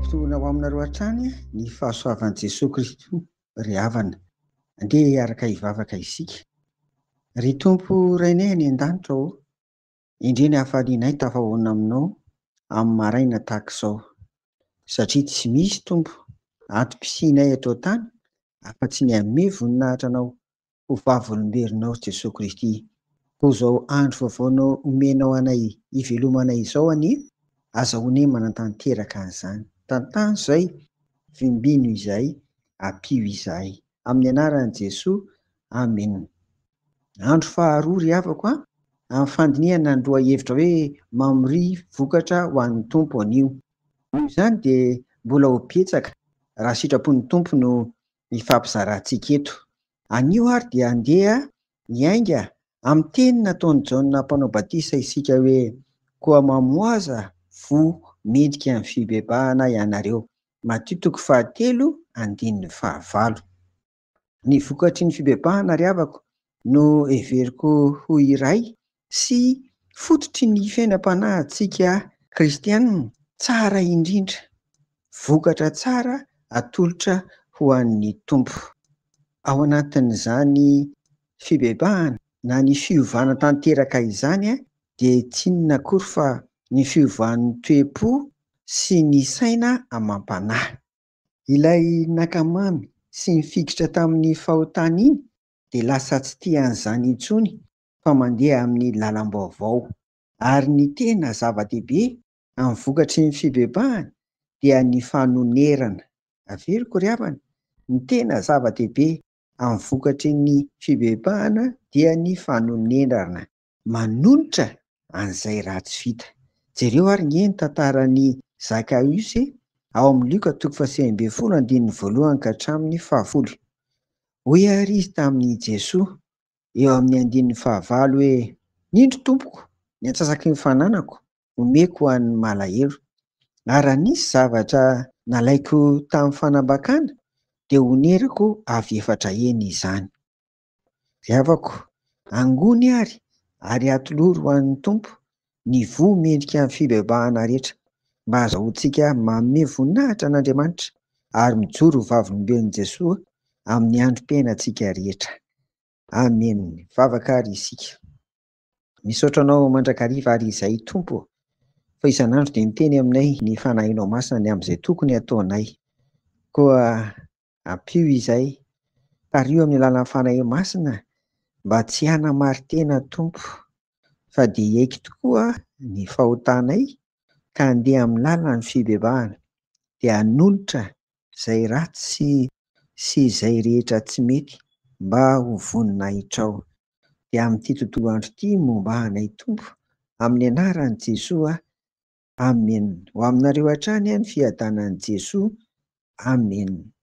Mampitohina ho aminareo hatrany ny fahasoavan'i Jesosy Kristy ry havana. Andeha hiaraka hivavaka isika. Ry Tompo Rainay any an-danitra aho, indray ny hafalianay tafahoana aminao amin'ny maraina tahaka izao. Satria tsy misy Tompo atom-pisianay eto an-tany afa-tsy ny hanome voninahitra anao ho vavolombelonao Jesosy Kristy. Koa izao andro vaovaonao omenao anay hivelomanay izao anie, azahoanay manantanteraka an'izany. Tantano izay, fimbino izay, ampio izahay. Amin'ny anaran'i Jesosy, amen. Andro faharoa ry havako amin'ny fandinihana ny lohahevitra hoe mamoria vokatra ho an'ny Tompo anio. Noho izany dia mbola ho betsaka raha sitrapon'ny Tompo no ifampizarantsika eto. Anio ary dia andeha hiainga amin'ny teny nataon'i Jaona mpanao batisa isika hoe: koa mamoaza vo mendrika amin'ny fibebahana ianareo. Matthieu 7:15. Ny vokatry ny fibebahana ry havako no heveriko ho iray sy fototry ny fiainam-panahitsika kristianina tsara indrindra. Vokatra tsara atolotra ho an'ny Tompo. Ao anatin'izany fibebahana na ny fiovana tanteraka izany dia tsy inona akory fa ny fiovan'ny toe-po sy ny saina amam-panahy. Ilay nakamamy sy nifikitra tamin'ny fahotana iny dia lasa tsy tia an'izany intsony fa mandeha amin'ny lalam-baovao. Ary ny tena zava-dehibe amin'ny vokatry ny fibebahana dia ny fanonerana. Averiko ry havana, ny tena zava-dehibe amin'ny vokatry ny fibebahana dia ny fanonerana. Manolotra an'izay ratsy vita. Jereo ary ny tantaran'ny Zakaeusy ao amin'ny Luka 8:1-11 hoy ary izy tamin'ny Jesosy eo amin'ny 15 hoe: nindro Tompoko, ny antsasaky ny fananako omeko ho an'ny malahelo. Ary raha nisy zavatra nalaiko tamin'ny fanambakana dia oneriko avy efatra eny izany. Ry havako, angony ary atoloro ho an'ny Tompo ny voa mendrika amin'ny fibebahana rehetra, mba azahoantsika manome voninahitra an'Andriamanitra ary mijoro ho vavolombelon'i Jesosy amin'ny androm-piainantsika rehetra. Amen. Vavaka ary isika. Misaotra anao mandrakariva ary izay Tompo, fa isan'andro dia miteny aminay ny fanahinao masina ny amin'izay tokony ataonay. Koa ampio izay, tario amin'ny alalan'ny fanahy masina mba tsy hanamarintena Tompo, fa dia hiaiky tokoa ny fahotanay ka handeha amin'ny lalan'ny fibebahana, dia hanolotra izay ratsy sy izay rehetra tsy mety mba ho voninahitrao. Dia amin'ity tontolo andro ity mombahanay Tompo, amin'ny anaran'i Jesosy, amen. Ho aminareo hatrany ny fiadanan'i Jesosy, amen.